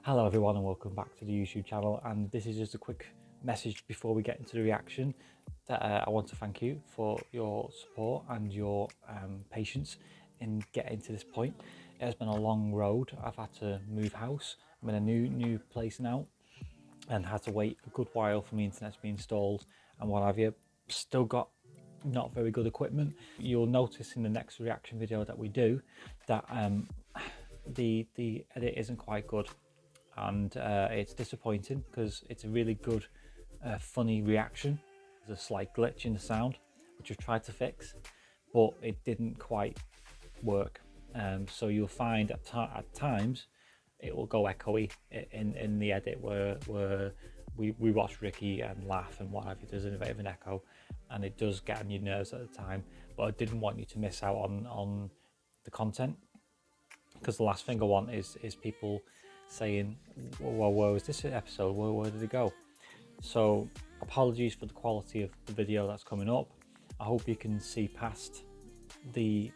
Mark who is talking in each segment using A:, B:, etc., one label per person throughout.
A: Hello everyone and welcome back to the YouTube channel, and this is just a quick message before we get into the reaction that I want to thank you for your support and your patience in getting to this point. It has been a long road. I've had to move house. I'm in a new place now and had to wait a good while for my internet to be installed and what have you. Still got not very good equipment. You'll notice in the next reaction video that we do that the edit isn't quite good, and it's disappointing because it's a really good funny reaction. There's a slight glitch in the sound which I've tried to fix, but it didn't quite work. So you'll find at times it will go echoey in the edit where we watch Ricky and laugh and what have you. There's a bit of an echo and it does get on your nerves at the time, but I didn't want you to miss out on the content, because the last thing I want is people saying, well, where was this episode, where did it go? So apologies for the quality of the video that's coming up. I hope you can see past the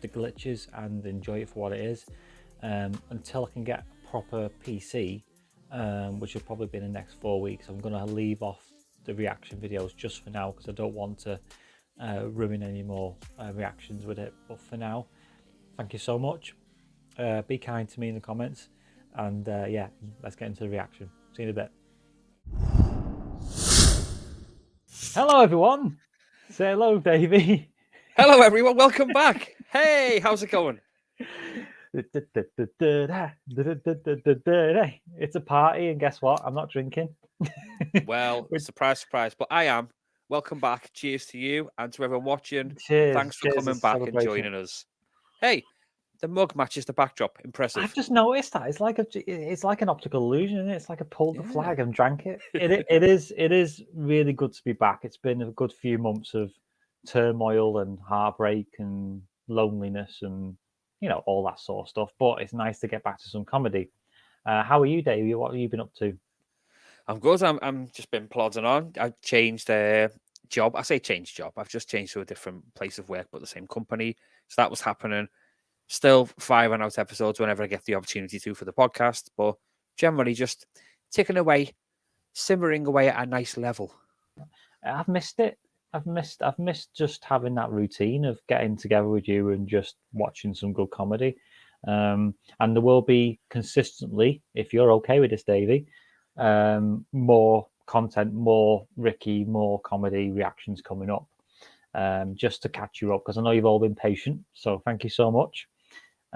A: glitches and enjoy it for what it is, until I can get a proper PC, which will probably be in the next 4 weeks. I'm going to leave off the reaction videos just for now because I don't want to ruin any more reactions with it. But for now, thank you so much. Be kind to me in the comments, and yeah, let's get into the reaction. See you in a bit. Hello everyone. Say hello, Davey.
B: Hello everyone, welcome back. Hey, how's it going?
A: It's a party, and guess what? I'm not drinking.
B: Well, surprise, surprise, but I am. Welcome back. Cheers to you and to everyone watching.
A: Cheers.
B: Thanks for coming back and joining us. Hey, the mug matches the backdrop. Impressive.
A: I've just noticed that it's like an optical illusion, isn't it? It's like I pulled the flag and drank it. It is really good to be back. It's been a good few months of turmoil and heartbreak and loneliness and all that sort of stuff. But it's nice to get back to some comedy. How are you, Davey? What have you been up to?
B: I'm good. I'm just been plodding on. I've changed job. I say changed job. I've just changed to a different place of work, but the same company. So that was happening. Still firing out episodes whenever I get the opportunity to for the podcast, but generally just ticking away, simmering away at a nice level.
A: I've missed it. I've missed just having that routine of getting together with you and just watching some good comedy. And there will be consistently, if you're okay with this, Davey, more content, more Ricky, more comedy reactions coming up, just to catch you up, because I know you've all been patient. So thank you so much.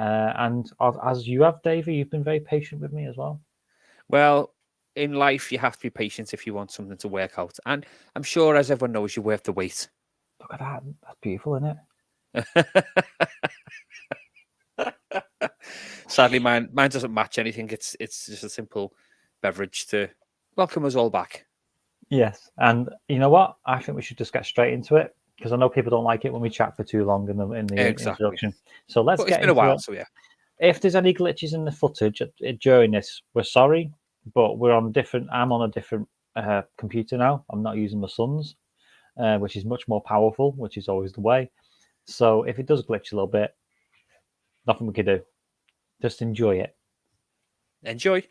A: And as you have, Davey, you've been very patient with me as well.
B: Well, in life, you have to be patient if you want something to work out. And I'm sure, as everyone knows, you're worth the wait.
A: Look at that. That's beautiful, isn't
B: it? Sadly, mine doesn't match anything. It's just a simple beverage to welcome us all back.
A: Yes. And you know what? I think we should just get straight into it, because I know people don't like it when we chat for too long in the introduction. So let's get into it. It's been a while,
B: so yeah.
A: If there's any glitches in the footage during this, we're sorry, but we're on different. I'm on a different computer now. I'm not using my son's, which is much more powerful, which is always the way. So if it does glitch a little bit, nothing we can do. Just enjoy it.
B: Enjoy.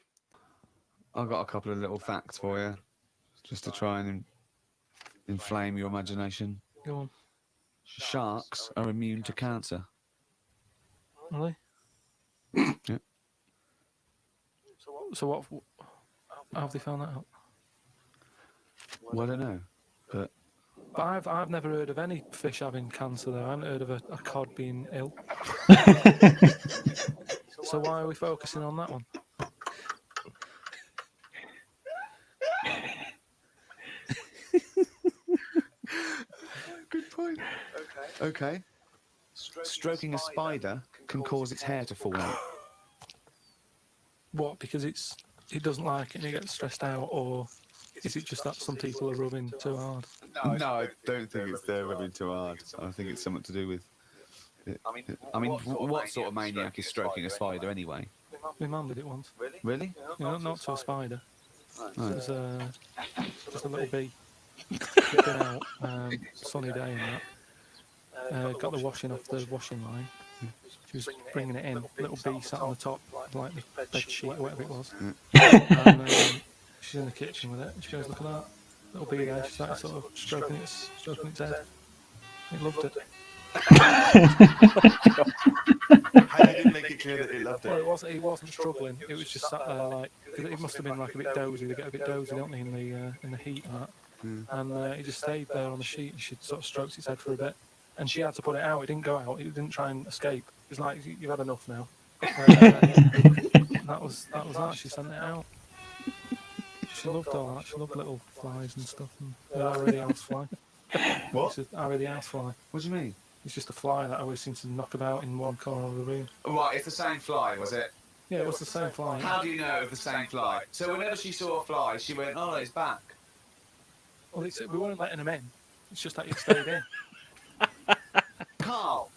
C: I've got a couple of little facts for you, just to try and inflame your imagination.
D: Go on.
C: Sharks are immune to cancer.
D: Really?
C: Yeah.
D: So what? How have they found that out?
C: Well, I don't know, but
D: I've never heard of any fish having cancer. Though I haven't heard of a cod being ill. So why are we focusing on that one?
C: Good point. Okay. Stroking a spider can cause its hair to fall out.
D: What? Because it doesn't like it and it gets stressed out, or is it just that some people are rubbing too hard?
C: No, I don't think it's they're rubbing too hard. I think it's something to do with it. I mean, what sort of maniac is stroking a spider anyway?
D: My mum did it once.
C: Really?
D: Yeah, not to a spider.
C: No.
D: It was just a little bee. Been out, sunny day and that. Got the washing off the washing line. She was bringing it in. Little bee sat on the top, like the bed sheet or whatever it was.
C: Yeah.
D: And she's in the kitchen with it. And she goes, "Look at that little bee there." She started sort of stroking its head. He loved it.
E: How you didn't make it clear that he loved
D: Well,
E: it?
D: he wasn't struggling. It was just sat there like it must have been like a bit dozy. They get a bit dozy, don't they, in the heat and that. And he just stayed there on the sheet, and she sort of stroked its head for a bit. And she had to put it out. It didn't go out. It didn't try and escape. It was like, "You've had enough now." That was that. She sent it out. She loved all that. She loved little flies and stuff. And Harry the housefly.
E: What?
D: Harry the housefly.
C: What do you mean?
D: It's just a fly that always seems to knock about in one corner of the room.
C: Right, it's the same fly, was it?
D: Yeah, it was the same fly.
C: How do you know it was the same fly? So whenever she saw a fly, she went, "Oh, it's back."
D: Well, we weren't letting him in. It's just that he stayed in.
C: Karl,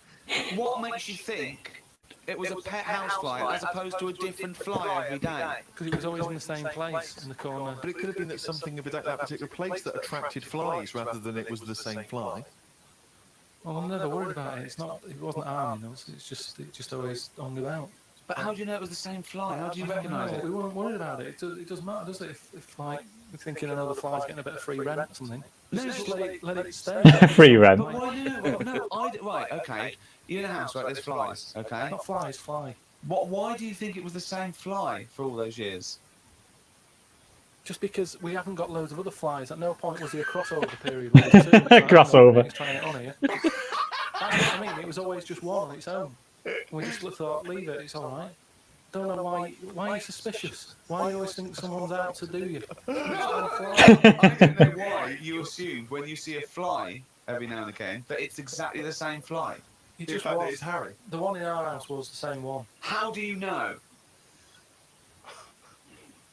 C: what makes you think it was a pet housefly as opposed to a different fly every day?
D: Because it was always in the same place in the corner.
E: But it could have been that something about that particular place that attracted flies rather than it was the same fly.
D: Well, I'm never worried about it. It wasn't harming us. It just always hung about.
C: But how do you know it was the same fly? How do you recognise it?
D: We weren't worried about it. It doesn't matter, does it? If like we're thinking another fly's getting a bit of free rent or something, just let it stay.
A: Free rent.
C: But why no? Right, okay. You're in a house, right? There's flies, okay?
D: Not flies, fly.
C: Why do you think it was the same fly for all those years?
D: Just because we haven't got loads of other flies. At no point was there a crossover period. Where the two was like,
A: Crossover.
D: He's trying it on here. That's what I mean. It was always just one on its own. We just thought, leave it. It's all right. Don't know why. Why are you suspicious? Why do you always think someone's out to do you?
C: I don't know why you assume when you see a fly every now and again that it's exactly the same fly.
D: It
E: The
D: just
E: fact that
D: was.
E: it's Harry.
D: The one in our house was the same one.
C: How do you know?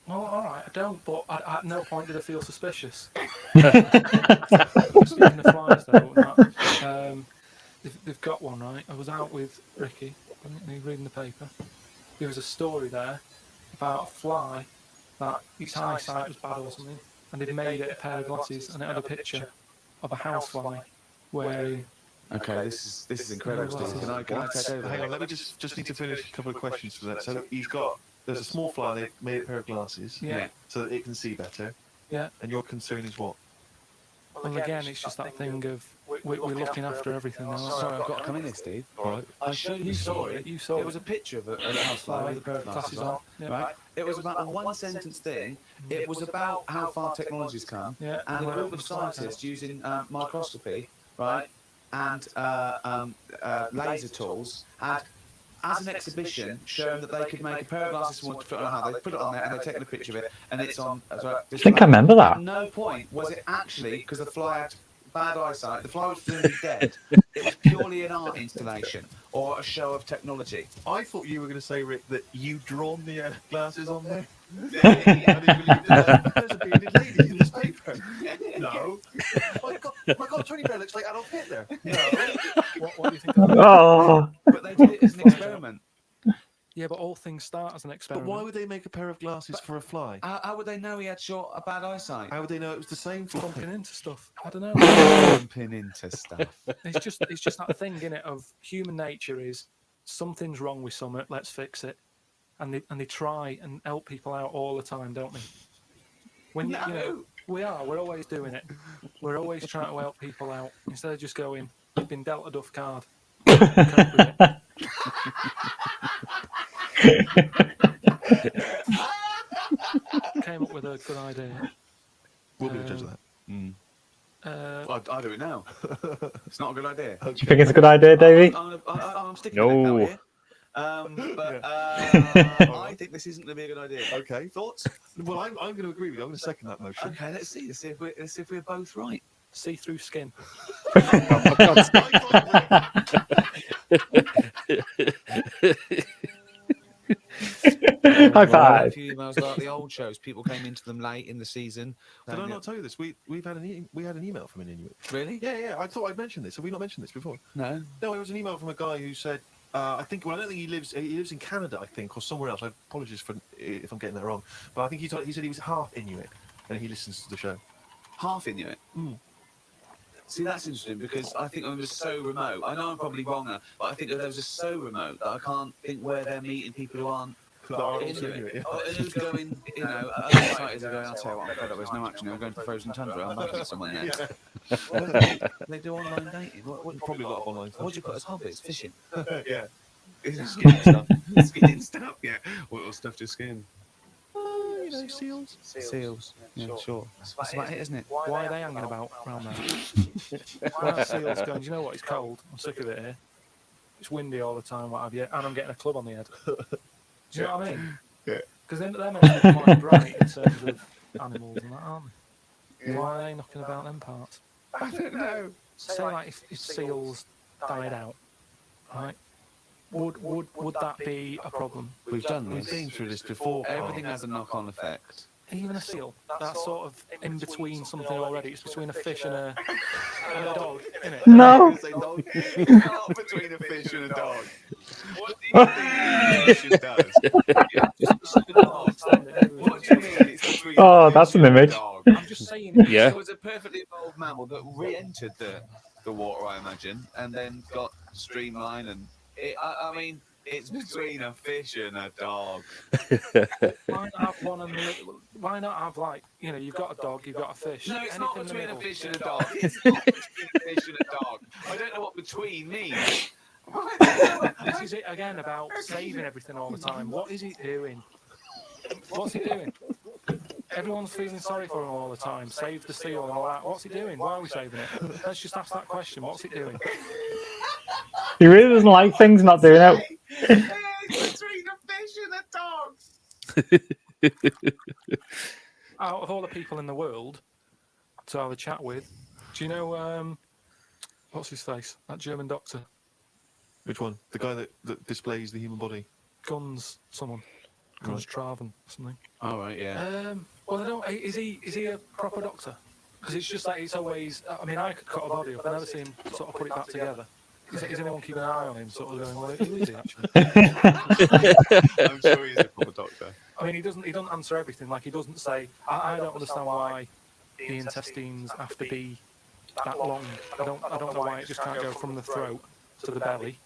D: Well, all right, I don't, but at no point did I feel suspicious. Speaking of flies, though, they've got one, right? I was out with Ricky, and he was reading the paper. There was a story there about a fly that his eyesight was bad or something, and they'd made it a pair of glasses, and it had a picture of a housefly wearing.
C: Okay, this is incredible. Steve. Can I take over?
E: Hang on, let me just need to finish a couple of questions for that. So there's a small fly, they've made a pair of glasses
D: Yeah.
E: so that it can see better.
D: Yeah.
E: And your concern is what?
D: Well, again, it's just that thing of we're looking after everything now.
C: Sorry, I've got to come in here, Steve.
E: Right.
C: I showed you story.
D: You saw
C: It was a picture of a housefly with a pair of glasses on.
D: Yeah.
C: Right? It was about a one-sentence thing. It was about how far technology's come,
D: Yeah.
C: and a group of scientists using microscopy, right, and laser tools had, as an exhibition, shown that they could make a pair of glasses and want to put it on how they put it on there, and they've taken a picture of it, and it's on.
A: I think I remember that.
C: At no point was it actually because the fly had bad eyesight. The fly was presumably dead. It was purely an art installation or a show of technology.
E: I thought you were going to say, Rick, that you'd drawn the glasses on there.
C: Yeah.
E: There's a bearded lady in this paper. No. My God, Tony Blair looks like Adolf Hitler. No.
D: What do you think of that?
A: Oh,
C: But they did it as an experiment.
D: Yeah, but all things start as an
E: But
D: experiment.
E: why would they make a pair of glasses for a fly?
C: How would they know he had a bad eyesight?
E: How would they know it was the same fly?
D: bumping into stuff? I don't know.
C: Bumping into stuff.
D: It's just that thing in it of human nature is something's wrong with something. Let's fix it, and they try and help people out all the time, don't they? When you know, we're always doing it. We're always trying to help people out instead of just going, "You've been dealt a duff card." Cope with it. Came up with a good idea.
E: We'll be the judge of that.
C: I'll do it now. It's not a good idea.
A: do you think it's a good idea, Davey?
C: I'm sticking
A: No.
C: with it now here. I think this isn't going to be a good idea.
E: Okay, thoughts? Well, I'm going to agree with you. I'm going to second that motion.
C: Okay, let's see. Let's see if we're both right.
D: See-through skin.
A: High
C: A
A: five.
C: few emails like the old shows. People came into them late in the season.
E: Did I not tell you this? We had an email from an Inuit.
C: Really?
E: Yeah. I thought I'd mentioned this. Have we not mentioned this before?
C: No.
E: No, it was an email from a guy who said, I don't think he lives in Canada, I think, or somewhere else. I apologize if I'm getting that wrong. But I think he said he was half Inuit and he listens to the show.
C: Half Inuit. See, that's interesting because I think I'm just so remote. I know I'm probably wrong there, but I think that they're just so remote that I can't think where they're meeting people who aren't into it. Oh, and who's going, other societies are going, I'll tell you what, I'm fed up, there's no action, I'm going to frozen tundra, I'm not meeting someone there. They do online dating.
E: Probably a lot of online stuff.
C: What do you put as hobbies? Fishing.
E: Yeah.
C: Skinning stuff.
E: Skinning stuff, yeah. What stuff to skin? Seals.
C: Seals. Yeah, sure. That's about it, isn't it?
D: Why are they hanging about around there? Why are seals going, do you know what, it's cold, I'm sick of it here. It's windy all the time, what have you, and I'm getting a club on the head. Do you know what I mean?
E: Yeah.
D: Because they're meant to be quite bright in terms of animals and that, aren't they? Why are they knocking about them parts?
C: I don't know.
D: Say like if seals died out, right? Would that be a problem?
C: We've done
E: We've
C: this.
E: been through this before.
C: Everything has a knock-on effect.
D: Even a seal, that's sort of in between something already. It's between a fish and a dog, isn't it?
A: No.
C: It's not between a fish and a dog. What do you think the fish does? What do you mean it's between
A: Oh,
C: a
A: that's
C: fish
A: an
C: and a
A: image.
C: dog?
D: I'm just saying.
B: Yeah.
C: It was a perfectly evolved mammal that re-entered the water, I imagine, and then got streamlined. And I mean, it's between a fish and a dog.
D: Why not have one and why not have like you've got a dog, you've got a fish.
C: No, it's
D: anything
C: not
D: in the
C: between a
D: middle.
C: fish and a dog. It's not between a fish and a dog. I don't know what between means.
D: This is it again about saving everything all the time. What is he doing? What's he doing? Everyone's feeling sorry for him all the time. Save the seal and all that. What's he doing? Why are we saving it? Let's just ask that question. What's he doing?
A: He really doesn't like things not doing it.
C: It's between a fish and a dog.
D: Out of all the people in the world to have a chat with, do you know what's his face? That German doctor,
E: Which one? The guy that displays the human body?
D: Guns Traven or something.
C: All right, yeah.
D: Well, I don't. Is he a proper doctor? Because it's just like it's always. I mean, I could cut a body up. I've never seen him sort of put it back together. Is anyone keeping an eye on him? Sort of going, well, who is he actually?
E: I'm sure he's a proper doctor.
D: I mean, he doesn't answer everything. Like he doesn't say. I don't understand why the intestines have to be that long. I don't know why it just can't go from the throat to the belly,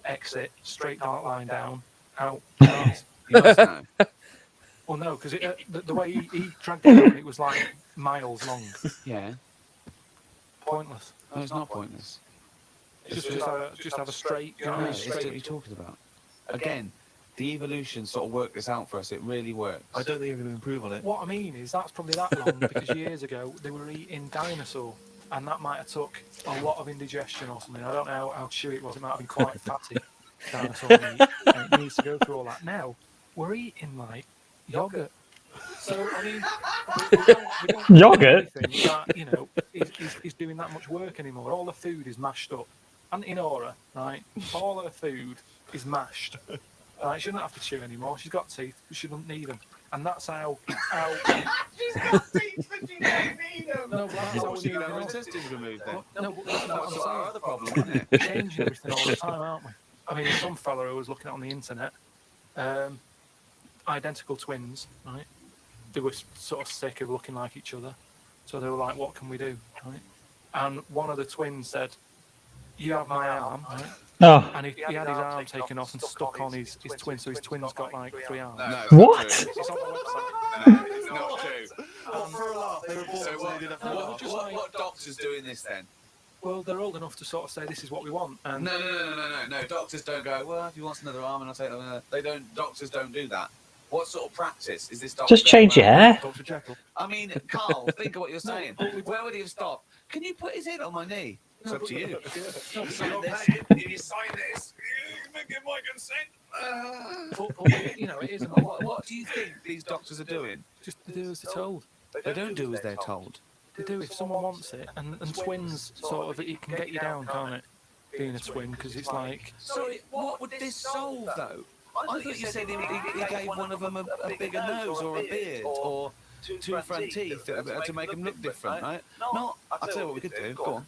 D: exit straight dark line down, out.
C: You must know.
D: Well, no, because the way he dragged it out, it was like miles long.
C: Yeah.
D: Pointless.
C: No, it's not pointless.
D: Just have a straight. You know,
C: No, it's
D: straight.
C: what you're talking about. Again, the evolution sort of worked this out for us. It really works.
E: I don't think you're going to improve on it.
D: What I mean is that's probably that long because years ago they were eating dinosaur, and that might have took a lot of indigestion or something. I don't know how chewy it was. It might have been quite fatty dinosaur meat, and it needs to go through all that. Now we're eating like yogurt. So I mean, we don't
A: Yogurt?
D: do anything that is doing that much work anymore. All the food is mashed up. Auntie Nora, right? All her food is mashed. Right? She doesn't have to chew anymore. She's got teeth, but she doesn't need them. And that's how.
C: She's got teeth, but she don't need them.
D: No, but that's how we
C: She
D: need
C: can have her
D: them.
C: intestines removed then.
D: No, but that's
C: That's
D: what
C: our
D: I'm
C: other
D: saying.
C: problem, isn't it?
D: We're changing everything all the time, aren't we? I mean, some fella who was looking at on the internet, identical twins, right? They were sort of sick of looking like each other, so they were like, "What can we do?" Right? And one of the twins said, "You have my arm," right?
A: Oh,
D: And he had his arm taken off and stuck on his twin, so his twin's got like 3 arms.
C: No, it's
A: What?
C: not true.
D: It's on the website.
C: No, it's not true.
E: For a laugh, they were born
C: So
E: and they didn't have to laugh.
C: what doctor's doing this then?
D: Well, they're old enough to sort of say this is what we want. And
C: No. Doctors don't go, well, if he wants another arm and I'll take another. They don't. Doctors don't do that. What sort of practice is this doctor?
A: just change your hair.
E: Dr. Jekyll.
C: I mean, Karl, think of what you're saying. Where would he have stopped? Can you put his head on my knee? It's up to you.
D: No,
C: Sign this. If you sign this, you give my consent.
D: but, it isn't.
C: What do you think these doctors are doing?
D: Just to do as they're told.
C: They don't do as they're told.
D: To do if someone wants it, and twins sort of it can get you down, can't it? Being a twin, because it's like
C: Sorry, what would this solve though? I thought you said he gave one of them a bigger nose or a beard or two front teeth to make them look different, right? Not. I'll tell you what we could do. Go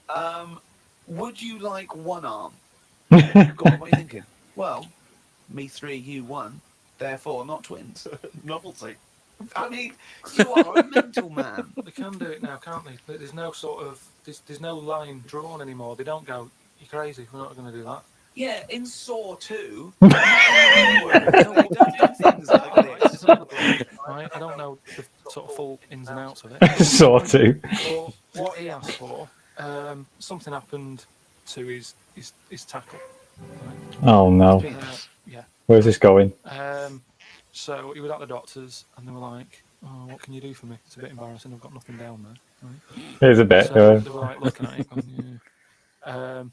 C: on. Would you like one arm? Go on. What are you thinking? Well, me 3, you 1. Therefore, not twins.
E: Novelty.
C: I mean, you are a mental man.
D: they can do it now, can't they? There's no sort of there's no line drawn anymore. They don't go, "You're crazy. We're not going to do that."
C: Yeah, in Saw 2, we don't do things like this.
D: Right? I don't know the sort of full ins and outs of it.
A: Saw 2.
D: But what he asked for, something happened to his tackle.
A: Oh no.
D: Yeah.
A: Where's this going?
D: So he was at the doctor's, and they were like, "Oh, what can you do for me? It's a bit embarrassing. I've got nothing down there." Right?
A: Here's a bit.
D: So they were like looking at it, going, yeah.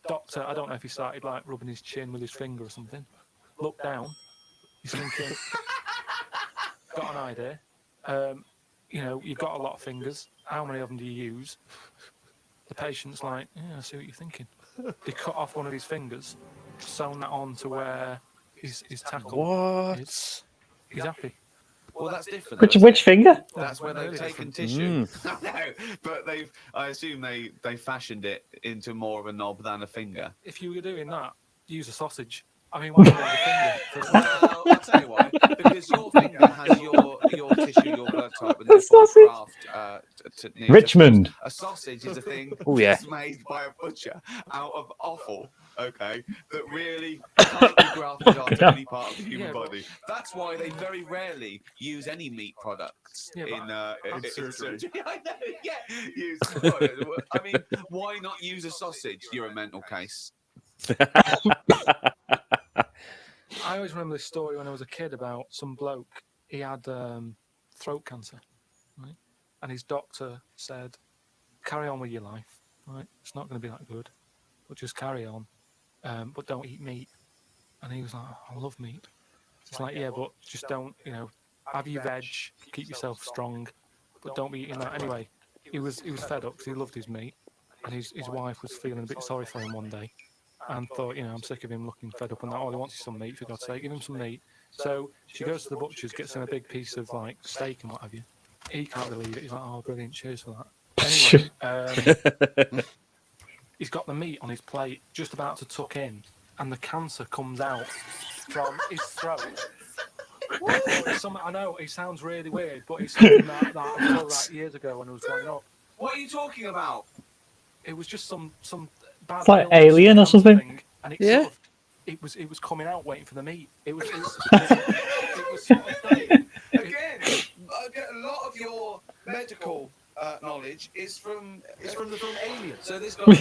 D: Doctor, I don't know if he started like rubbing his chin with his finger or something. Looked down. He's thinking, got an idea. You've got a lot of fingers. How many of them do you use? The patient's like, yeah, I see what you're thinking. They cut off one of his fingers, sewn that on to where his tackle is. He's happy.
C: Well, that's different.
A: Which finger?
C: That's where they've taken tissue. No, but I assume they fashioned it into more of a knob than a finger.
D: If you were doing that, use a sausage. I mean, why do you have a finger?
C: Well, I'll tell you why. Because your finger has your tissue, your blood type, and
A: sausage.
C: graft.
A: Richmond.
C: A sausage is a thing
B: that's
C: made by a butcher out of offal, okay, that really can't be grafted onto any part of the human body. That's why they very rarely use any meat products in surgery. I know, I mean, why not use a sausage? You're a mental case.
D: I always remember this story when I was a kid about some bloke. He had throat cancer, right? And his doctor said, "Carry on with your life, right? It's not going to be that good, but just carry on. But don't eat meat." And he was like, "I love meat." It's like, yeah, but just don't, have your veg, keep yourself strong, but don't be eating that. Anyway, he was fed up because he loved his meat, and his wife was feeling a bit sorry for him one day. And thought, I'm sick of him looking fed up and that. All he wants is some meat, for God's sake. Give him some meat. So she goes to the butcher's, gets him a big piece of like steak and what have you. He can't believe it. He's like, "Oh, brilliant, cheers for that." Anyway, he's got the meat on his plate, just about to tuck in, and the cancer comes out from his throat. I know it sounds really weird, but it's something that I saw that years ago when I was growing up.
C: What are you talking about?
D: It was just some bad.
A: It's like Alien or something.
D: And it was coming out waiting for the meat. It was sort of
C: Again, a lot of your medical knowledge is from Alien. So this guy,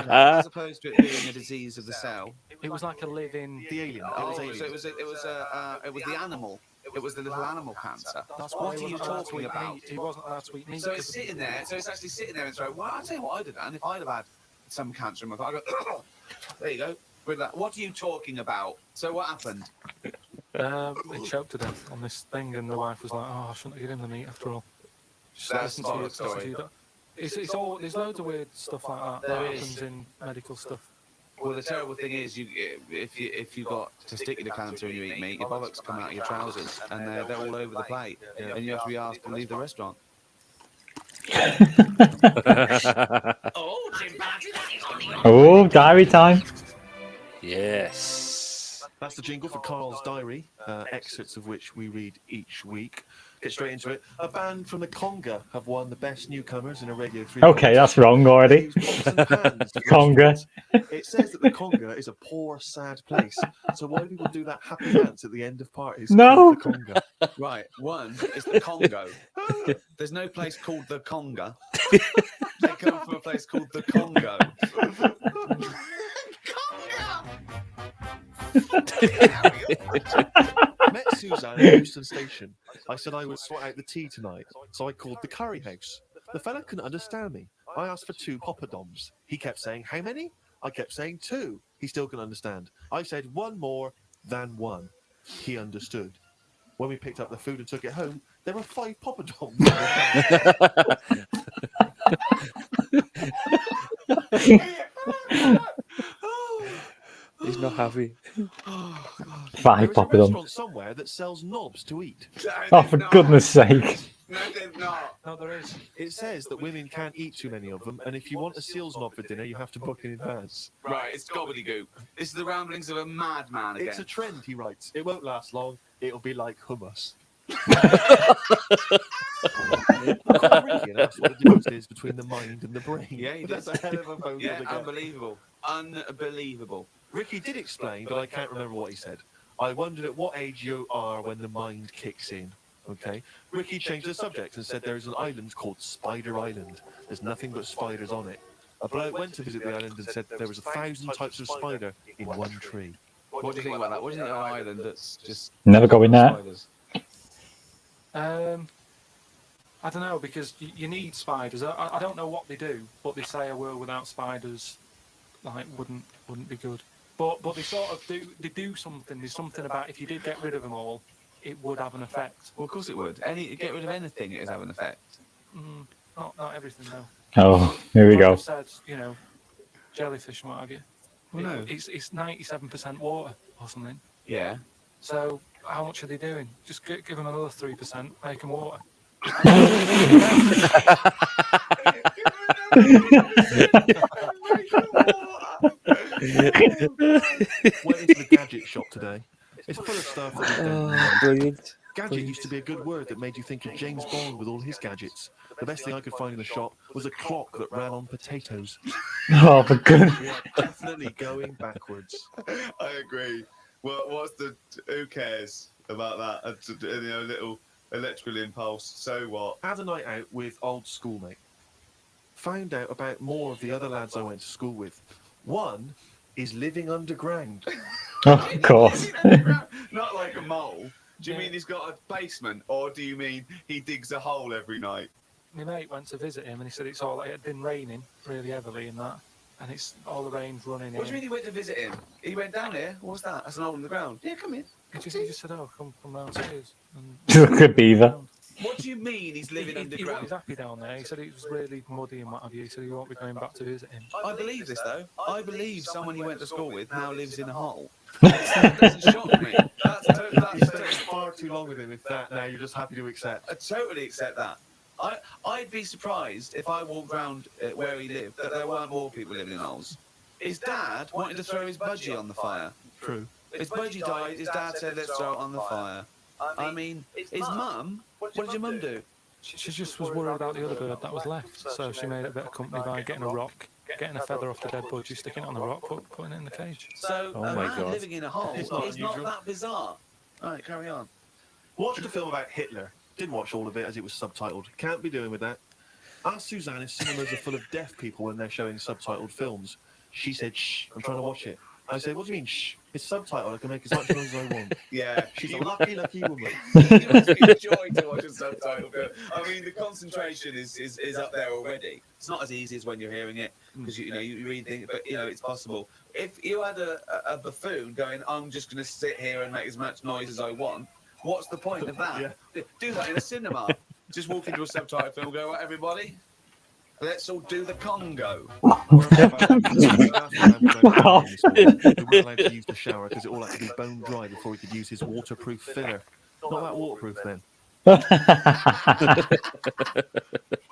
C: as opposed to it being a disease of the cell,
D: it was like a living.
E: The alien.
C: So it was the animal. It was the little animal cancer.
D: That's what
C: are you talking about?
D: Meat. He wasn't allowed to eat meat.
C: So it's sitting there. So it's actually sitting there and saying, "Well, I'll tell you what I'd have done if I'd have had some cancer in my body." I go, there you go. With that, what are you talking about? So what happened?
D: He choked to death on this thing, and the wife was like, "Oh, I shouldn't have given him the meat after all."
C: That's not a story.
D: It's all. There's loads of weird stuff like that.
C: There
D: happens in medical stuff.
C: Well, the terrible thing is, if you got testicular cancer and you eat meat, your bollocks come out of your trousers, and they're all over the plate, and you have to be asked to leave the restaurant.
A: Oh, diary time.
B: Yes.
E: That's the jingle for Karl's diary, excerpts of which we read each week. Get straight into it. A band from the Conga have won the Best Newcomers in a Radio 3.
A: Okay, that's wrong already. Conga.
E: It says that the Conga is a poor, sad place. So why do people do that happy dance at the end of parties?
A: No.
E: The Conga.
C: Right, one is the Congo. There's no place called the Conga. They come from a place called the Congo.
E: Met Suzanne at Euston Station. I said I would sort out the tea tonight, so I called the curry house. The fella couldn't understand me. I asked for 2 poppadoms. He kept saying, "How many?" I kept saying 2. He still couldn't understand. I said 1 more than 1. He understood. When we picked up the food and took it home, there were 5 poppadoms.
B: He's not happy.
C: Oh, God.
A: 5
E: There is a
A: poppadoms.
E: restaurant somewhere that sells knobs to eat.
A: Oh, for goodness sake.
C: No, they're not.
D: No, there is.
E: It says that women can't eat too many of them, and if you want a seal's knob for dinner, you have to book in advance.
C: Right, it's gobbledygook. This is the ramblings of a madman again.
E: It's a trend, he writes. It won't last long. It'll be like hummus. I called Ricky and asked what the difference is between the mind and the brain.
C: Yeah, you
E: That's
C: did.
E: a hell of a phone
C: Yeah,
E: to get.
C: unbelievable. Unbelievable.
E: Ricky did explain, but I can't remember what he said. I wondered at what age you are when the mind kicks in. Okay. Ricky changed the subject and said there is an island called Spider Island. There's nothing but spiders on it. A bloke went to visit the island and said there was 1,000 types of spider in one tree.
C: What do you think about that? What do you think of an island that's just
A: Never go in there.
C: spiders?
D: I don't know, because you need spiders. I don't know what they do, but they say a world without spiders wouldn't be good. But they sort of do something. There's something about if you did get rid of them all, it would have an effect.
C: Well, of course it would. Get rid of anything, it would have an effect.
D: Not everything though.
A: Oh, here we
D: Like
A: go.
D: I've said, jellyfish and what have you.
C: Well, no.
D: It's 97% water or something.
C: Yeah.
D: So how much are they doing? Just give them another 3%, make them water.
E: Went into the gadget shop today. It's full of stuff that we don't need.
B: Brilliant.
E: Gadget used to be a good word that made you think of James Bond with all his gadgets. The best thing I could find in the shop was a clock that ran on potatoes.
A: Oh, for goodness.
E: We are definitely going backwards.
C: I agree. Well, who cares about that? A little electrical impulse. So what?
E: Had a night out with old schoolmate. Found out about more of the other lads I went to school with. One is living underground.
A: Oh, of course.
C: Not like a mole. Do you mean he's got a basement, or do you mean he digs a hole every night?
D: My mate went to visit him and he said it had been raining really heavily and that, and it's all the rain's running in.
C: What do you mean he went to visit him? He went down here. What's that? That's an hole in the ground. Yeah, come in.
D: He just said, "Oh, come downstairs."
A: Look at Beaver.
C: What do you mean he's living
D: He
C: underground?
D: was happy down there. He said it was really muddy and what have you. He said he won't be going back to visit him.
C: I believe this though. I believe someone he went to school with now lives in a hole. That doesn't shock me.
E: You spent far too long with him if that now you're just happy to accept.
C: I totally accept that. I'd be surprised if I walked round where he lived that there weren't more people living in holes. His dad wanted to throw his budgie on the fire.
E: True.
C: His budgie died. His dad said, "Let's throw it on the fire." I mean, his mum. What did your mum do?
D: She just was worried about the other bird that was left, so she made it a bit of company by getting a rock, getting a feather off the dead budgie, sticking it on the rock, putting it in the cage.
C: So
B: Oh
C: a
B: my
C: man
B: God.
C: living in a hole
E: It's
C: is
E: not
C: not
E: unusual.
C: that bizarre. All right, carry on.
E: Watched a film about Hitler. Didn't watch all of it as it was subtitled. Can't be doing with that. Asked Suzanne if cinemas are full of deaf people when they're showing subtitled films. She said, "Shh, I'm trying to watch it." I said, "What do you mean, shh? It's subtitled. I can make as much noise as I want."
C: Yeah,
E: She's a lucky woman.
C: it must be a joy to watch a subtitle film. I mean, the concentration is up there already. It's not as easy as when you're hearing it because you read things, but it's possible. If you had a buffoon going, "I'm just going to sit here and make as much noise as I want," what's the point of that?
E: Yeah.
C: Do that in a cinema. Just walk into a subtitle film, go, "Right, everybody, let's all do the Congo."
E: We weren't allowed to use the shower because it all had to be bone dry before he could use his waterproof filler. Not that waterproof then.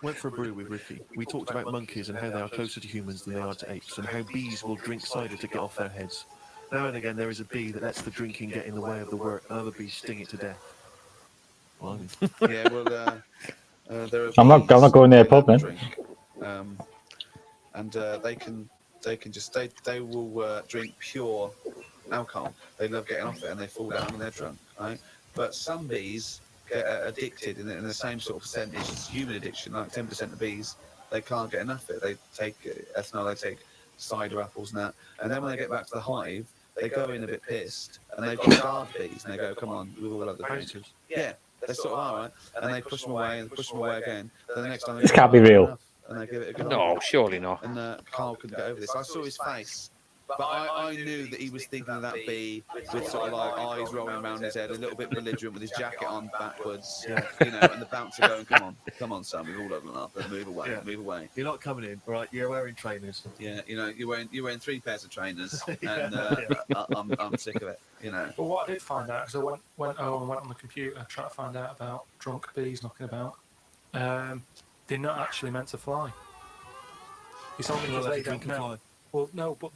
E: Went for a brew with Ricky. We talked about monkeys and how they are closer to humans than they are to apes, and how bees will drink cider to get off their heads. Now and again, there is a bee that lets the drinking get in the way of the work, and other bees sting it to death. Blimey.
C: Yeah, well, there are
A: I'm not going near a pub then.
C: drink, and they will drink pure alcohol. They love getting off it and they fall down and they're drunk, right? But some bees get addicted in the same sort of percentage as human addiction. Like 10% of bees, they can't get enough of it. They take ethanol, they take cider apples and that, and then when they get back to the hive, they go in a bit pissed, and they've got guard bees, and they go, "Come on, we've all had the drink." Yeah, they sort of are, right? And they push them away and push them away again. Then the next time they
A: This
C: go,
A: can't be
C: "Oh,
A: real."
C: enough," and they give it a go.
B: No, surely not.
C: And Karl couldn't get over this. I saw his face, but I knew that he was thinking of that bee with sort of like eyes rolling around his head, a little bit belligerent with his jacket on backwards, and the bouncer going, come on, son, we've all done enough. Move away, move away.
E: You're not coming in, right? You're wearing trainers.
C: Yeah, you're wearing 3 pairs of trainers, and I'm sick of it.
D: But what I did find out, because I went on the computer trying to find out about drunk bees knocking about, they're not actually meant to fly. It's only because they don't know. Well, no, but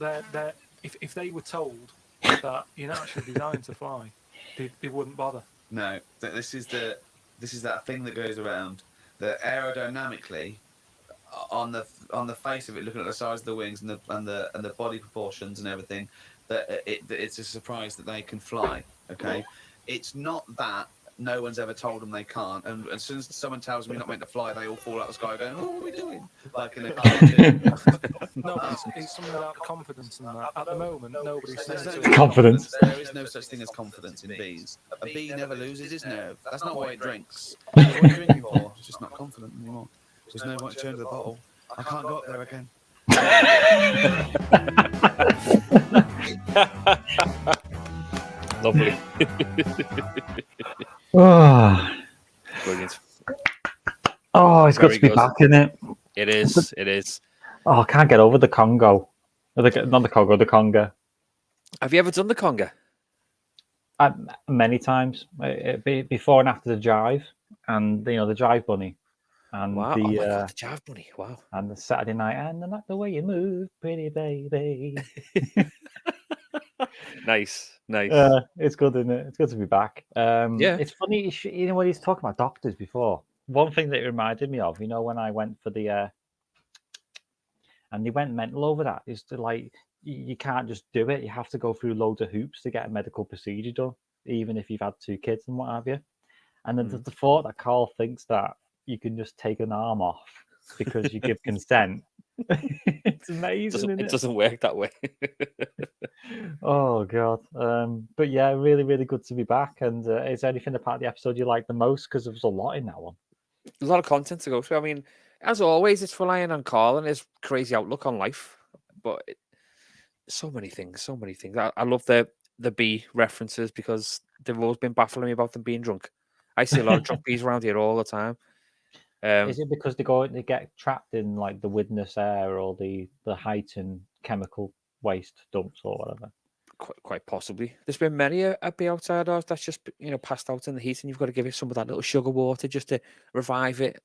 D: if they were told that you're not actually designed to fly, they wouldn't bother.
C: No, this is that thing that goes around. That aerodynamically, on the face of it, looking at the size of the wings and the body proportions and everything, that it's a surprise that they can fly. Okay, it's not that no one's ever told them they can't, and as soon as someone tells them you're not meant to fly, they all fall out of the sky going, "Oh, what are we doing?" Like in a cartoon.
D: No, but it's something about the confidence and that. At the moment, nobody's saying
C: There's
D: to
C: no
D: us,
A: Confidence.
C: There is no such thing as confidence in bees. A bee never loses his nerve. That's not why it drinks. That's what it's drinking for. It's just not confident anymore. There's no point to turn to the bottle. I can't go up there again.
B: Lovely.
A: Oh,
B: Brilliant.
A: it's good
B: Very
A: to be
B: good.
A: back, isn't it?
B: It is. It is.
A: Oh, I can't get over the Congo. Not the Congo, the Conga.
B: Have you ever done the conga?
A: Many times. Before and after the jive, and the jive bunny, and
B: Wow.
A: the
B: Oh my god, the Jive Bunny. Wow.
A: and the Saturday night, and I like the way you move, pretty baby.
B: Nice.
A: It's good, isn't it? It's good to be back.
B: Yeah.
A: It's funny, when he's talking about doctors before. One thing that it reminded me of, when I went for the, and they went mental over that, is to like, you can't just do it. You have to go through loads of hoops to get a medical procedure done, even if you've had 2 kids and what have you. And then the thought that Karl thinks that you can just take an arm off because you give consent. It's amazing, isn't
B: It doesn't work that way.
A: Oh god. But yeah, really, really good to be back. And is there anything about the episode you like the most? Because there was a lot in that one.
B: A lot of content to go through. I mean, as always, it's relying on Karl and his crazy outlook on life. But so many things. I love the bee references because they've always been baffling me about them being drunk. I see a lot of drunk bees around here all the time.
A: Is it because they get trapped in like the witness air or the heightened chemical waste dumps or whatever?
B: Quite possibly. There's been many a bee outside ours that's just passed out in the heat, and you've got to give it some of that little sugar water just to revive it,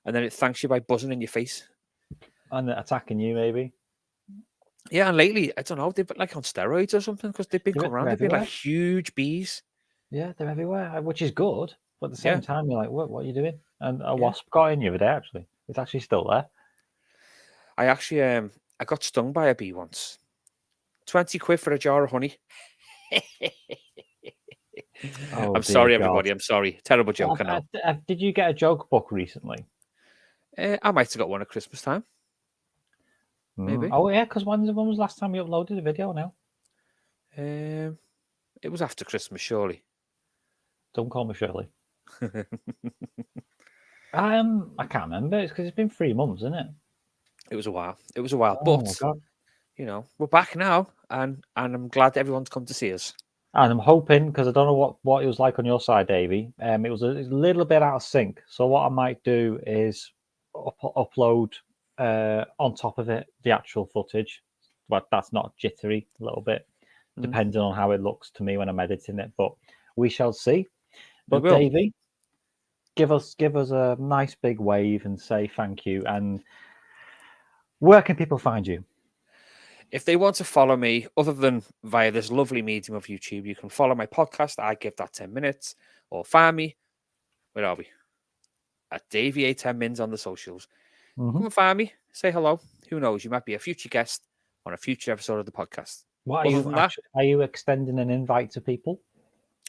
B: and then it thanks you by buzzing in your face.
A: And attacking you, maybe.
B: Yeah, and lately, I don't know, they've been like on steroids or something because they've been coming around. They've been like
A: everywhere.
B: huge bees.
A: Yeah, they're everywhere, which is good. But at the same
B: Yeah.
A: time, you're like, what are you doing? And a wasp got in the other day, actually. It's actually still there.
B: I actually, I got stung by a bee once. 20 quid for a jar of honey.
A: Oh,
B: I'm
A: dear
B: sorry,
A: God.
B: everybody. I'm sorry. Terrible joke, I know.
A: Did you get a joke book recently?
B: I might have got one at Christmas time. Maybe.
A: Oh, yeah, because when was the last time you uploaded a video now?
B: It was after Christmas, surely.
A: Don't call me Shirley. I can't remember. It's because it's been 3 months, isn't it?
B: It was a while. Oh,
A: my
B: but
A: God.
B: we're back now, and I'm glad everyone's come to see us.
A: And I'm hoping, because I don't know what it was like on your side, Davey. It was a little bit out of sync. So what I might do is upload on top of it the actual footage, but that's not jittery a little bit, depending on how it looks to me when I'm editing it. But we shall see. But Davey, give us a nice big wave and say thank you. And where can people find you?
B: If they want to follow me, other than via this lovely medium of YouTube, you can follow my podcast. I give that 10 minutes, or find me. Where are we? At Davey 10 Mins on the socials. Come and find me. Say hello. Who knows? You might be a future guest on a future episode of the podcast.
A: What are you extending an invite to people?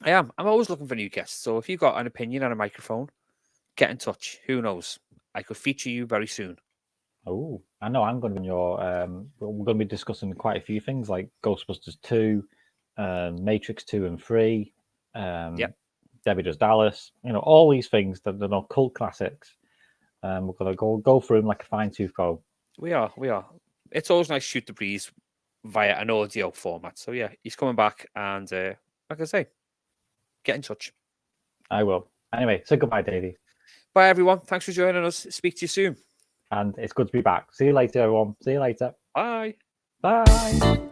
B: I am. I'm always looking for new guests. So if you've got an opinion on a microphone, get in touch. Who knows? I could feature you very soon.
A: Oh, I know I'm going to be in your. We're going to be discussing quite a few things like Ghostbusters 2, Matrix 2 and 3, Debbie Does Dallas. All these things that are cult classics. We're going to go through them like a fine tooth comb.
B: We are. It's always nice to shoot the breeze via an audio format. So yeah, he's coming back, and like I say, get in touch.
A: I will. Anyway, say goodbye, Davey.
B: Bye, everyone. Thanks for joining us. Speak to you soon.
A: And it's good to be back. See you later, everyone. See you later.
B: Bye.
A: Bye.